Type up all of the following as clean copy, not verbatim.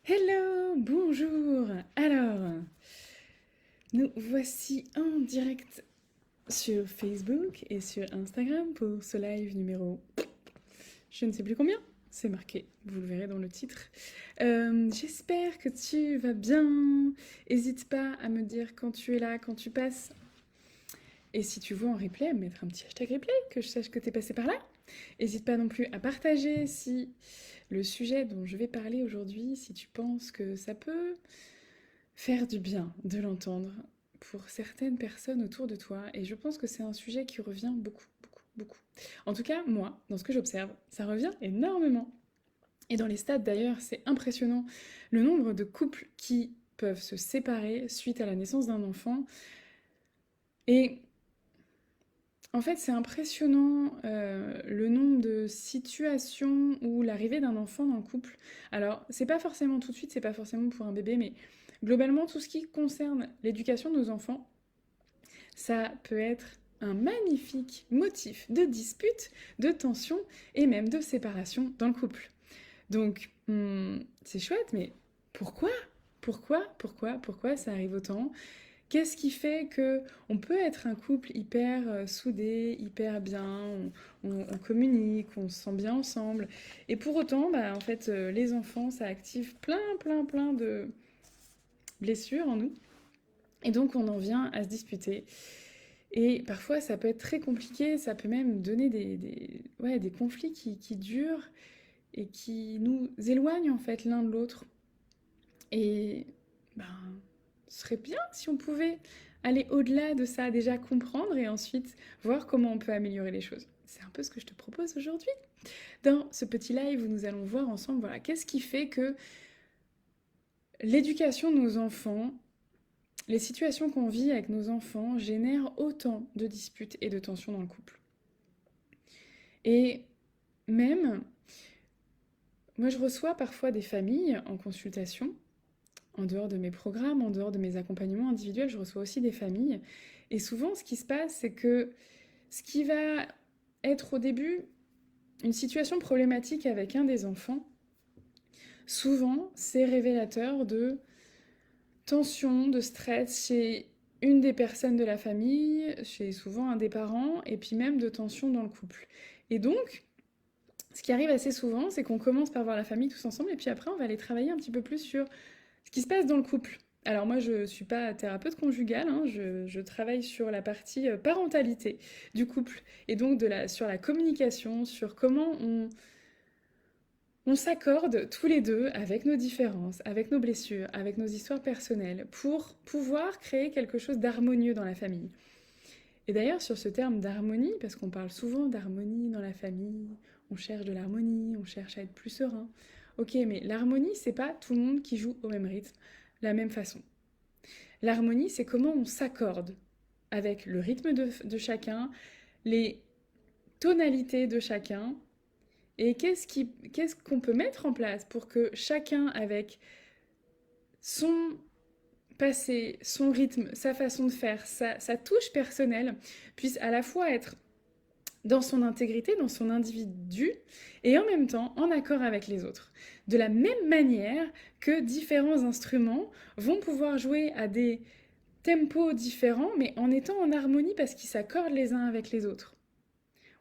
Hello, bonjour. Alors, nous voici en direct sur Facebook et sur Instagram pour ce live numéro je ne sais plus combien. C'est marqué, vous le verrez dans le titre. J'espère que tu vas bien. N'hésite pas à me dire quand tu es là, quand tu passes. Et si tu vois en replay, à me mettre un petit hashtag replay, que je sache que tu es passé par là. N'hésite pas non plus à partager si le sujet dont je vais parler aujourd'hui, si tu penses que ça peut faire du bien de l'entendre pour certaines personnes autour de toi. Et je pense que c'est un sujet qui revient beaucoup, beaucoup, beaucoup. En tout cas, moi, dans ce que j'observe, ça revient énormément. Et dans les stats d'ailleurs, c'est impressionnant le nombre de couples qui peuvent se séparer suite à la naissance d'un enfant. Et en fait, c'est impressionnant le nombre de situations où l'arrivée d'un enfant dans le couple. Alors, c'est pas forcément tout de suite, c'est pas forcément pour un bébé, mais globalement, tout ce qui concerne l'éducation de nos enfants, ça peut être un magnifique motif de dispute, de tension et même de séparation dans le couple. Donc, c'est chouette, mais pourquoi? Pourquoi ça arrive autant? Qu'est-ce qui fait que on peut être un couple hyper soudé, hyper bien, on communique, on se sent bien ensemble, et pour autant, bah, en fait, les enfants, ça active plein de blessures en nous, et donc on en vient à se disputer. Et parfois, ça peut être très compliqué, ça peut même donner ouais, des conflits qui durent et qui nous éloignent en fait l'un de l'autre. Et ben, ce serait bien si on pouvait aller au-delà de ça, déjà comprendre et ensuite voir comment on peut améliorer les choses. C'est un peu ce que je te propose aujourd'hui. Dans ce petit live où nous allons voir ensemble, voilà, qu'est-ce qui fait que l'éducation de nos enfants, les situations qu'on vit avec nos enfants génèrent autant de disputes et de tensions dans le couple. Et même, moi je reçois parfois des familles en consultation, en dehors de mes programmes, en dehors de mes accompagnements individuels, je reçois aussi des familles. Et souvent, ce qui se passe, c'est que ce qui va être au début une situation problématique avec un des enfants, souvent, c'est révélateur de tension, de stress chez une des personnes de la famille, chez souvent un des parents, et puis même de tension dans le couple. Et donc, ce qui arrive assez souvent, c'est qu'on commence par voir la famille tous ensemble, et puis après, on va aller travailler un petit peu plus sur ce qui se passe dans le couple. Alors moi, je ne suis pas thérapeute conjugale, hein, je travaille sur la partie parentalité du couple, et donc sur la communication, sur comment on s'accorde tous les deux avec nos différences, avec nos blessures, avec nos histoires personnelles, pour pouvoir créer quelque chose d'harmonieux dans la famille. Et d'ailleurs, sur ce terme d'harmonie, parce qu'on parle souvent d'harmonie dans la famille, on cherche de l'harmonie, on cherche à être plus serein. Ok, mais l'harmonie, c'est pas tout le monde qui joue au même rythme, la même façon. L'harmonie, c'est comment on s'accorde avec le rythme de chacun, les tonalités de chacun, et qu'est-ce qu'on peut mettre en place pour que chacun, avec son passé, son rythme, sa façon de faire, sa touche personnelle, puisse à la fois être dans son intégrité, dans son individu, et en même temps en accord avec les autres. De la même manière que différents instruments vont pouvoir jouer à des tempos différents, mais en étant en harmonie parce qu'ils s'accordent les uns avec les autres.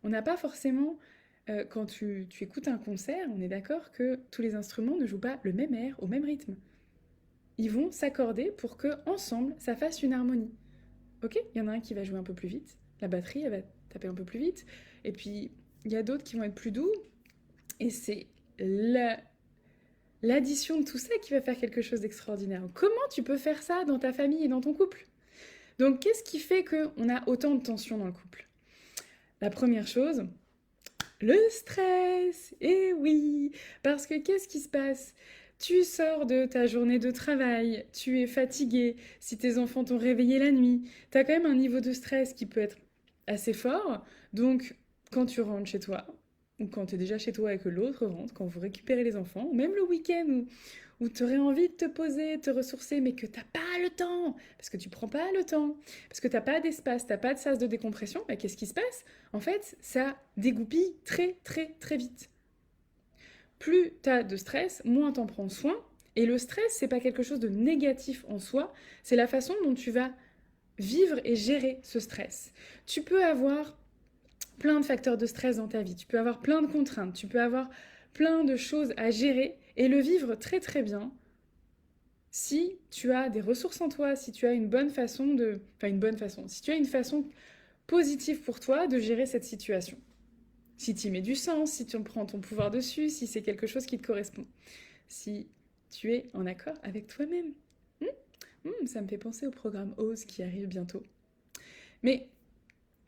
On n'a pas forcément, quand tu écoutes un concert, on est d'accord que tous les instruments ne jouent pas le même air au même rythme. Ils vont s'accorder pour que ensemble ça fasse une harmonie. Ok, il y en a un qui va jouer un peu plus vite, la batterie elle va taper un peu plus vite, et puis il y a d'autres qui vont être plus doux, et c'est l'addition de tout ça qui va faire quelque chose d'extraordinaire. Comment tu peux faire ça dans ta famille et dans ton couple? Donc qu'est-ce qui fait qu'on a autant de tensions dans le couple? La première chose, le stress. Eh oui, parce que qu'est-ce qui se passe? Tu sors de ta journée de travail, tu es fatigué, si tes enfants t'ont réveillé la nuit, tu as quand même un niveau de stress qui peut être assez fort. Donc, quand tu rentres chez toi, ou quand tu es déjà chez toi et que l'autre rentre, quand vous récupérez les enfants, ou même le week-end où tu aurais envie de te poser, de te ressourcer, mais que t'as pas le temps, parce que tu prends pas le temps, parce que t'as pas d'espace, t'as pas de sas de décompression, bah, qu'est-ce qui se passe? En fait, ça dégoupille très vite. Plus tu as de stress, moins t'en prends soin, Et le stress, c'est pas quelque chose de négatif en soi, c'est la façon dont tu vas vivre et gérer ce stress. Tu peux avoir plein de facteurs de stress dans ta vie, tu peux avoir plein de contraintes, tu peux avoir plein de choses à gérer et le vivre très très bien si tu as des ressources en toi, si tu as une bonne façon de... Enfin une bonne façon, si tu as une façon positive pour toi de gérer cette situation. Si tu y mets du sens, si tu prends ton pouvoir dessus, si c'est quelque chose qui te correspond. Si tu es en accord avec toi-même. Ça me fait penser au programme OSE qui arrive bientôt. Mais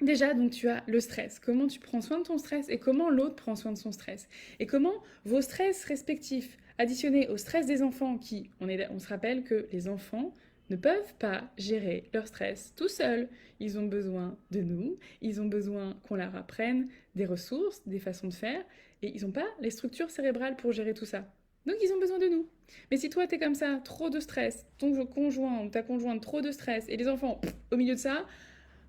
déjà, donc tu as le stress. Comment tu prends soin de ton stress et comment l'autre prend soin de son stress. Et comment vos stress respectifs, additionnés au stress des enfants, on se rappelle que les enfants ne peuvent pas gérer leur stress tout seuls. Ils ont besoin de nous, ils ont besoin qu'on leur apprenne des ressources, des façons de faire, et ils n'ont pas les structures cérébrales pour gérer tout ça. Donc ils ont besoin de nous. Mais si toi t'es comme ça, trop de stress, ton conjoint ou ta conjointe trop de stress, et les enfants au milieu de ça,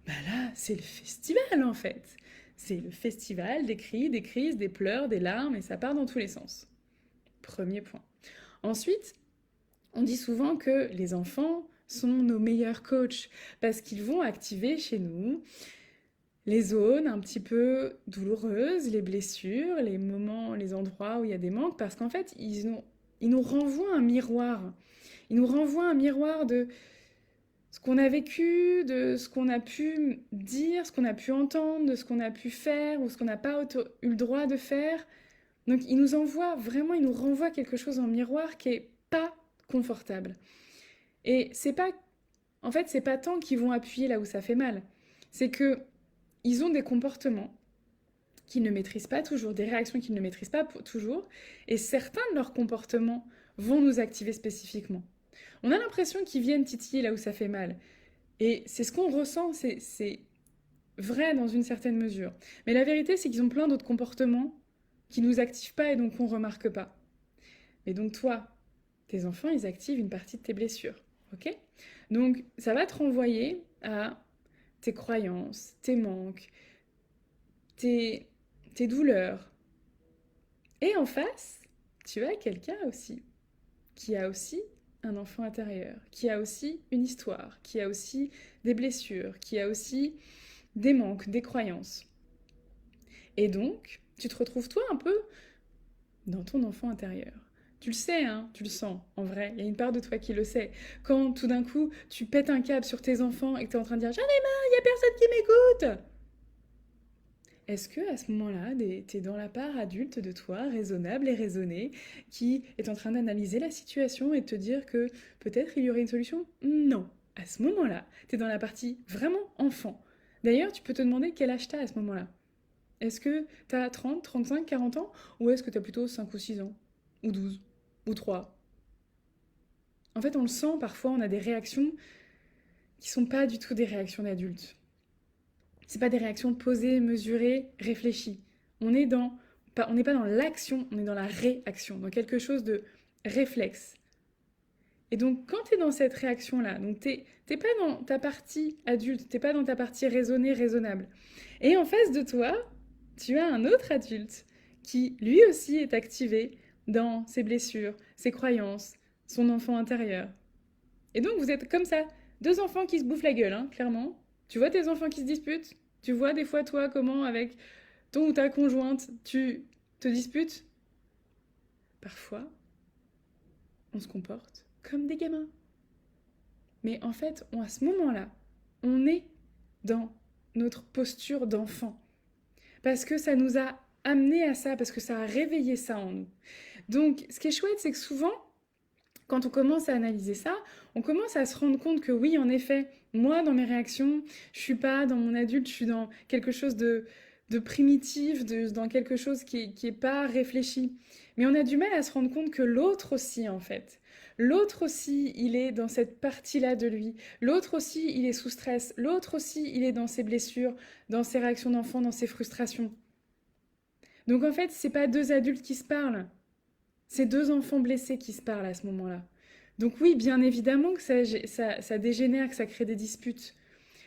bah là, c'est le festival en fait. C'est le festival des cris, des crises, des pleurs, des larmes, et ça part dans tous les sens. Premier point. Ensuite, on dit souvent que les enfants sont nos meilleurs coachs parce qu'ils vont activer chez nous les zones un petit peu douloureuses, les blessures, les moments, les endroits où il y a des manques, parce qu'en fait, ils nous renvoient un miroir. Ils nous renvoient un miroir de ce qu'on a vécu, de ce qu'on a pu dire, ce qu'on a pu entendre, de ce qu'on a pu faire ou ce qu'on n'a pas eu le droit de faire. Donc ils nous envoient vraiment, ils nous renvoient quelque chose en miroir qui est pas confortable. Et c'est pas, en fait, c'est pas tant qu'ils vont appuyer là où ça fait mal. C'est que ils ont des comportements qu'ils ne maîtrisent pas toujours, des réactions qu'ils ne maîtrisent pas toujours, et certains de leurs comportements vont nous activer spécifiquement. On a l'impression qu'ils viennent titiller là où ça fait mal. Et c'est ce qu'on ressent, c'est vrai dans une certaine mesure. Mais la vérité, c'est qu'ils ont plein d'autres comportements qui nous activent pas et donc qu'on remarque pas. Et donc toi, tes enfants, ils activent une partie de tes blessures. Ok? Donc ça va te renvoyer à tes croyances, tes manques, tes douleurs. Et en face, tu as quelqu'un aussi qui a aussi un enfant intérieur, qui a aussi une histoire, qui a aussi des blessures, qui a aussi des manques, des croyances. Et donc, tu te retrouves toi un peu dans ton enfant intérieur. Tu le sais, hein, tu le sens, en vrai, il y a une part de toi qui le sait. Quand tout d'un coup, tu pètes un câble sur tes enfants et que tu es en train de dire « J'en ai marre, il n'y a personne qui m'écoute !» Est-ce que à ce moment-là, tu es dans la part adulte de toi, raisonnable et raisonnée, qui est en train d'analyser la situation et de te dire que peut-être il y aurait une solution? Non. À ce moment-là, tu es dans la partie vraiment enfant. D'ailleurs, tu peux te demander quel âge t'as à ce moment-là. Est-ce que tu as 30, 35, 40 ans ou est-ce que tu as plutôt 5 ou 6 ans? Ou 12? Ou 3? En fait, on le sent, parfois, on a des réactions qui sont pas du tout des réactions d'adultes. C'est pas des réactions posées, mesurées, réfléchies. On est dans, on n'est pas dans l'action, on est dans la réaction, dans quelque chose de réflexe. Et donc, quand tu es dans cette réaction-là, donc t'es pas dans ta partie adulte, t'es pas dans ta partie raisonnée, raisonnable. Et en face de toi, tu as un autre adulte qui, lui aussi, est activé dans ses blessures, ses croyances, son enfant intérieur. Et donc, vous êtes comme ça, deux enfants qui se bouffent la gueule, hein, clairement. Tu vois tes enfants qui se disputent? Tu vois des fois, toi, comment, avec ton ou ta conjointe, tu te disputes? Parfois, on se comporte comme des gamins. Mais en fait, à ce moment-là, on est dans notre posture d'enfant. Parce que ça nous a amené à ça, parce que ça a réveillé ça en nous. Donc, ce qui est chouette, c'est que souvent, quand on commence à analyser ça, on commence à se rendre compte que oui, en effet, moi, dans mes réactions, je suis pas dans mon adulte, je suis dans quelque chose de primitif, dans quelque chose qui est pas réfléchi. Mais on a du mal à se rendre compte que l'autre aussi, en fait. L'autre aussi, il est dans cette partie-là de lui. L'autre aussi, il est sous stress. L'autre aussi, il est dans ses blessures, dans ses réactions d'enfant, dans ses frustrations. Donc en fait, c'est pas deux adultes qui se parlent. C'est deux enfants blessés qui se parlent à ce moment-là. Donc oui, bien évidemment que ça dégénère, que ça crée des disputes.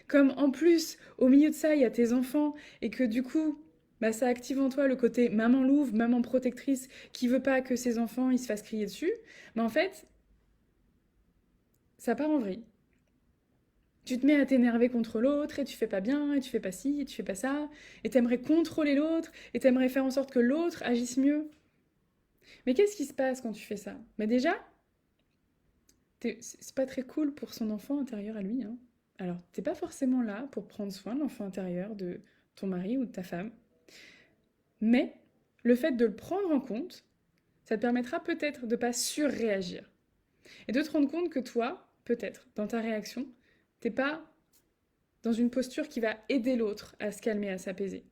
Comme en plus, au milieu de ça, il y a tes enfants et que du coup, bah ça active en toi le côté maman louve, maman protectrice, qui veut pas que ses enfants ils se fassent crier dessus. Mais en fait, ça part en vrille. Tu te mets à t'énerver contre l'autre et tu fais pas bien et tu fais pas ci et tu fais pas ça et t'aimerais contrôler l'autre et t'aimerais faire en sorte que l'autre agisse mieux. Mais qu'est-ce qui se passe quand tu fais ça? Mais déjà, c'est pas très cool pour son enfant intérieur à lui, hein. Alors, t'es pas forcément là pour prendre soin de l'enfant intérieur de ton mari ou de ta femme, mais le fait de le prendre en compte, ça te permettra peut-être de pas surréagir et de te rendre compte que toi, peut-être, dans ta réaction, t'es pas dans une posture qui va aider l'autre à se calmer, à s'apaiser.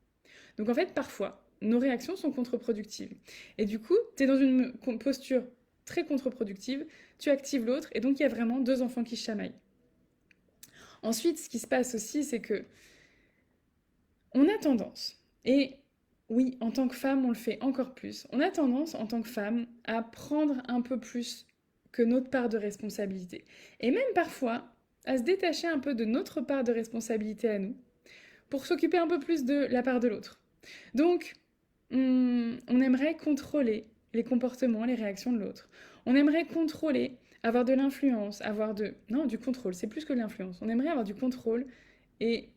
Donc en fait, parfois, nos réactions sont contre-productives. Et du coup, tu es dans une posture très contre-productive, tu actives l'autre, et donc il y a vraiment deux enfants qui se chamaillent. Ensuite, ce qui se passe aussi, c'est que on a tendance, et oui, en tant que femme, on le fait encore plus, on a tendance, en tant que femme, à prendre un peu plus que notre part de responsabilité. Et même parfois, à se détacher un peu de notre part de responsabilité à nous, pour s'occuper un peu plus de la part de l'autre. Donc, on aimerait contrôler les comportements, les réactions de l'autre. On aimerait contrôler, avoir de l'influence, avoir de... Non, du contrôle, c'est plus que de l'influence. On aimerait avoir du contrôle et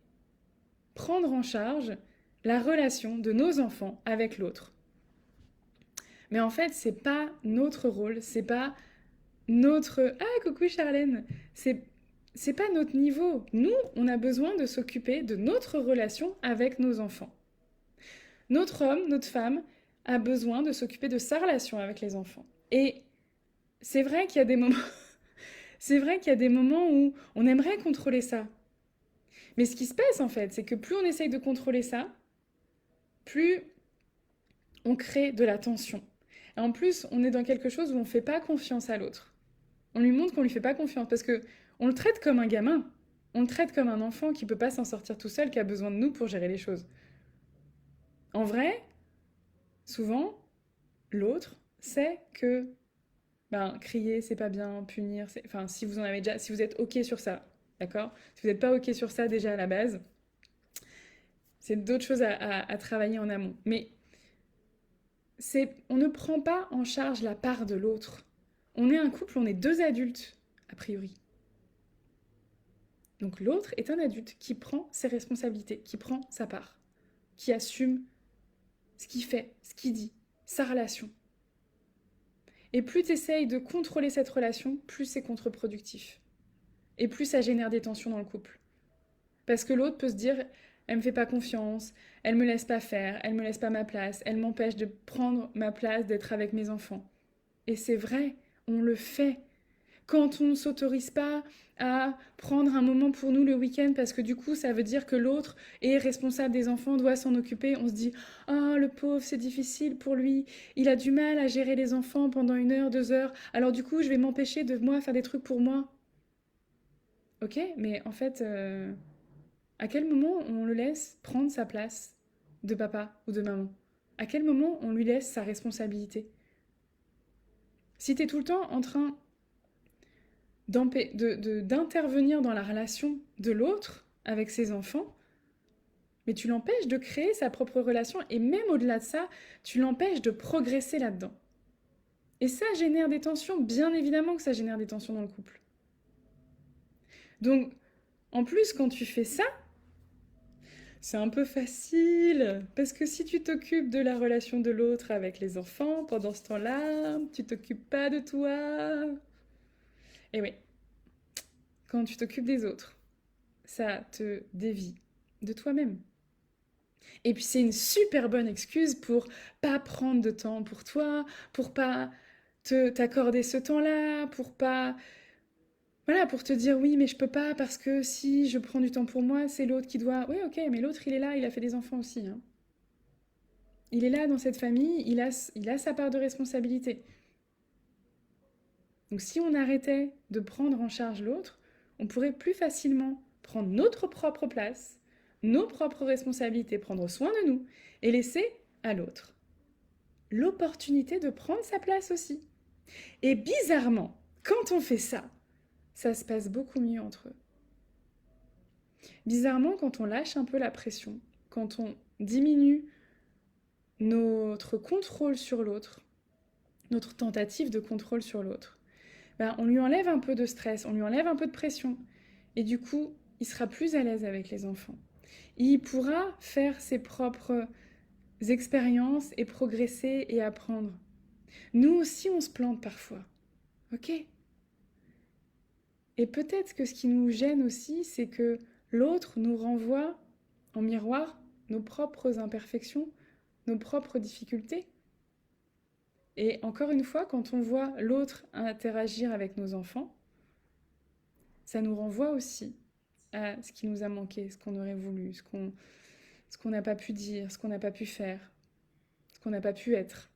prendre en charge la relation de nos enfants avec l'autre. Mais en fait, c'est pas notre rôle, c'est pas notre... Ah, coucou Charlène. C'est pas notre niveau. Nous, on a besoin de s'occuper de notre relation avec nos enfants. Notre homme, notre femme, a besoin de s'occuper de sa relation avec les enfants. Et c'est vrai qu'il y a des moments... c'est vrai qu'il y a des moments où on aimerait contrôler ça. Mais ce qui se passe en fait, c'est que plus on essaye de contrôler ça, plus on crée de la tension. Et en plus, on est dans quelque chose où on ne fait pas confiance à l'autre. On lui montre qu'on lui fait pas confiance parce que on le traite comme un gamin. On le traite comme un enfant qui peut pas s'en sortir tout seul, qui a besoin de nous pour gérer les choses. En vrai, souvent, l'autre sait que ben, crier, c'est pas bien, punir, c'est... Enfin, si vous en avez déjà... Si vous êtes OK sur ça, d'accord? Si vous n'êtes pas OK sur ça déjà à la base, c'est d'autres choses à travailler en amont. Mais on ne prend pas en charge la part de l'autre. On est un couple, on est deux adultes, a priori. Donc l'autre est un adulte qui prend ses responsabilités, qui prend sa part, qui assume ce qu'il fait, ce qu'il dit, sa relation. Et plus tu essayes de contrôler cette relation, plus c'est contre-productif. Et plus ça génère des tensions dans le couple. Parce que l'autre peut se dire, elle me fait pas confiance, elle me laisse pas faire, elle me laisse pas ma place, elle m'empêche de prendre ma place, d'être avec mes enfants. Et c'est vrai, on le fait. Quand on ne s'autorise pas à prendre un moment pour nous le week-end parce que du coup ça veut dire que l'autre est responsable des enfants, doit s'en occuper, on se dit «Oh le pauvre, c'est difficile pour lui, il a du mal à gérer les enfants pendant 1 heure, 2 heures, alors du coup je vais m'empêcher de moi faire des trucs pour moi». Ok, mais en fait, à quel moment on le laisse prendre sa place de papa ou de maman? À quel moment on lui laisse sa responsabilité? Si t'es tout le temps en train d'intervenir dans la relation de l'autre avec ses enfants, mais tu l'empêches de créer sa propre relation et même au-delà de ça, tu l'empêches de progresser là-dedans. Et ça génère des tensions, bien évidemment que ça génère des tensions dans le couple. Donc, en plus, quand tu fais ça, c'est un peu facile, parce que si tu t'occupes de la relation de l'autre avec les enfants, pendant ce temps-là, tu t'occupes pas de toi. Et oui, quand tu t'occupes des autres, ça te dévie de toi-même. Et puis c'est une super bonne excuse pour pas prendre de temps pour toi, pour pas t'accorder ce temps-là, pour pas... Voilà, pour te dire oui, mais je peux pas parce que si je prends du temps pour moi, c'est l'autre qui doit... Oui, ok, mais l'autre, il est là, il a fait des enfants aussi, hein. Il est là dans cette famille, il a sa part de responsabilité. Donc si on arrêtait de prendre en charge l'autre, on pourrait plus facilement prendre notre propre place, nos propres responsabilités, prendre soin de nous et laisser à l'autre l'opportunité de prendre sa place aussi. Et bizarrement, quand on fait ça, ça se passe beaucoup mieux entre eux. Bizarrement, quand on lâche un peu la pression, quand on diminue notre contrôle sur l'autre, notre tentative de contrôle sur l'autre, ben, on lui enlève un peu de stress, on lui enlève un peu de pression. Et du coup, il sera plus à l'aise avec les enfants. Il pourra faire ses propres expériences et progresser et apprendre. Nous aussi, on se plante parfois. Ok? Et peut-être que ce qui nous gêne aussi, c'est que l'autre nous renvoie en miroir nos propres imperfections, nos propres difficultés. Et encore une fois, quand on voit l'autre interagir avec nos enfants, ça nous renvoie aussi à ce qui nous a manqué, ce qu'on aurait voulu, ce qu'on n'a pas pu dire, ce qu'on n'a pas pu faire, ce qu'on n'a pas pu être.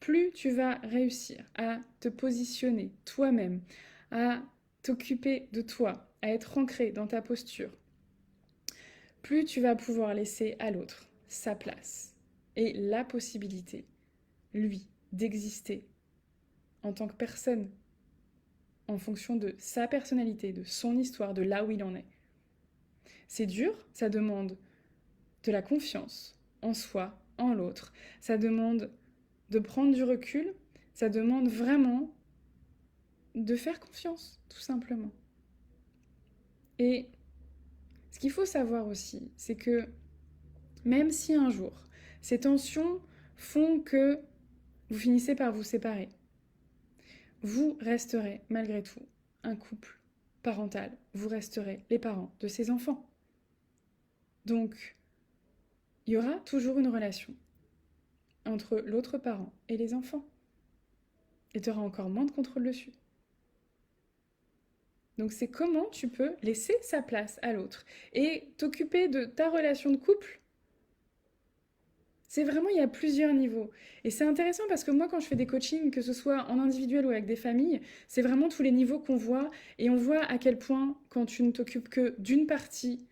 Plus tu vas réussir à te positionner toi-même, à t'occuper de toi, à être ancré dans ta posture, plus tu vas pouvoir laisser à l'autre sa place et la possibilité, lui, d'exister en tant que personne, en fonction de sa personnalité, de son histoire, de là où il en est. C'est dur, ça demande de la confiance en soi, en l'autre, ça demande de prendre du recul, ça demande vraiment de faire confiance, tout simplement. Et ce qu'il faut savoir aussi, c'est que même si un jour, ces tensions font que vous finissez par vous séparer, vous resterez malgré tout un couple parental, vous resterez les parents de ces enfants. Donc, il y aura toujours une relation entre l'autre parent et les enfants. Et tu auras encore moins de contrôle dessus. Donc c'est comment tu peux laisser sa place à l'autre et t'occuper de ta relation de couple. C'est vraiment, il y a plusieurs niveaux. Et c'est intéressant parce que moi, quand je fais des coachings, que ce soit en individuel ou avec des familles, c'est vraiment tous les niveaux qu'on voit. Et on voit à quel point, quand tu ne t'occupes que d'une partie,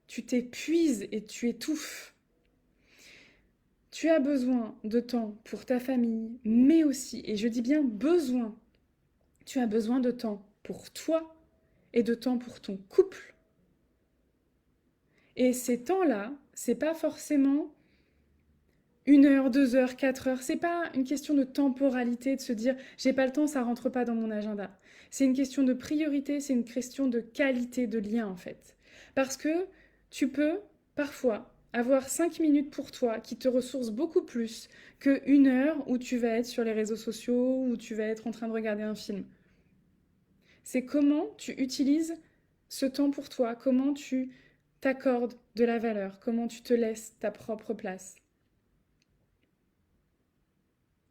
tu t'épuises et tu étouffes. Tu as besoin de temps pour ta famille, mais aussi, et je dis bien besoin, tu as besoin de temps pour toi et de temps pour ton couple. Et ces temps-là, c'est pas forcément 1 heure, 2 heures, 4 heures. C'est pas une question de temporalité, de se dire j'ai pas le temps, ça rentre pas dans mon agenda. C'est une question de priorité, c'est une question de qualité de lien en fait. Parce que tu peux parfois avoir 5 minutes pour toi qui te ressource beaucoup plus que 1 heure où tu vas être sur les réseaux sociaux, où tu vas être en train de regarder un film. C'est comment tu utilises ce temps pour toi, comment tu t'accordes de la valeur, comment tu te laisses ta propre place.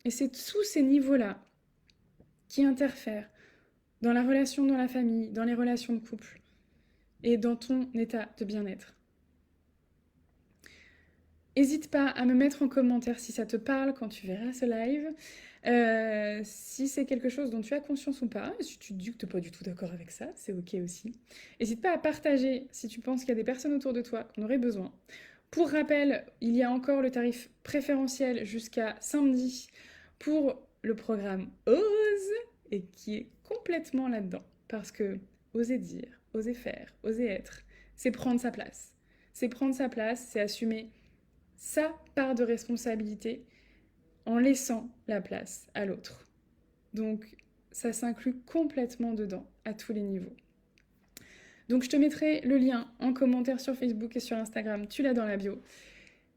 Et c'est tous ces niveaux-là qui interfèrent dans la relation dans la famille, dans les relations de couple et dans ton état de bien-être. N'hésite pas à me mettre en commentaire si ça te parle quand tu verras ce live, si c'est quelque chose dont tu as conscience ou pas, si tu te dis que tu n'es pas du tout d'accord avec ça, c'est ok aussi. N'hésite pas à partager si tu penses qu'il y a des personnes autour de toi qui en auraient besoin. Pour rappel, il y a encore le tarif préférentiel jusqu'à samedi pour le programme Ose et qui est complètement là-dedans. Parce que oser dire, oser faire, oser être, c'est prendre sa place. C'est prendre sa place, c'est assumer sa part de responsabilité en laissant la place à l'autre. Donc ça s'inclut complètement dedans, à tous les niveaux. Donc je te mettrai le lien en commentaire sur Facebook et sur Instagram, tu l'as dans la bio.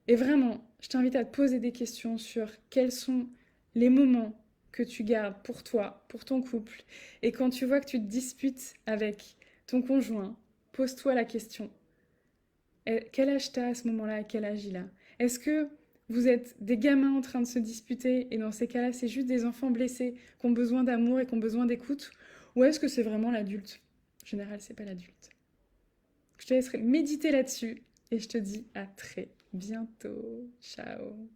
Et vraiment, je t'invite à te poser des questions sur quels sont les moments que tu gardes pour toi, pour ton couple. Et quand tu vois que tu te disputes avec ton conjoint, pose-toi la question. Quel âge t'as à ce moment-là, à quel âge il a? Est-ce que vous êtes des gamins en train de se disputer et dans ces cas-là, c'est juste des enfants blessés qui ont besoin d'amour et qui ont besoin d'écoute? Ou est-ce que c'est vraiment l'adulte? En général, c'est pas l'adulte. Je te laisserai méditer là-dessus et je te dis à très bientôt. Ciao.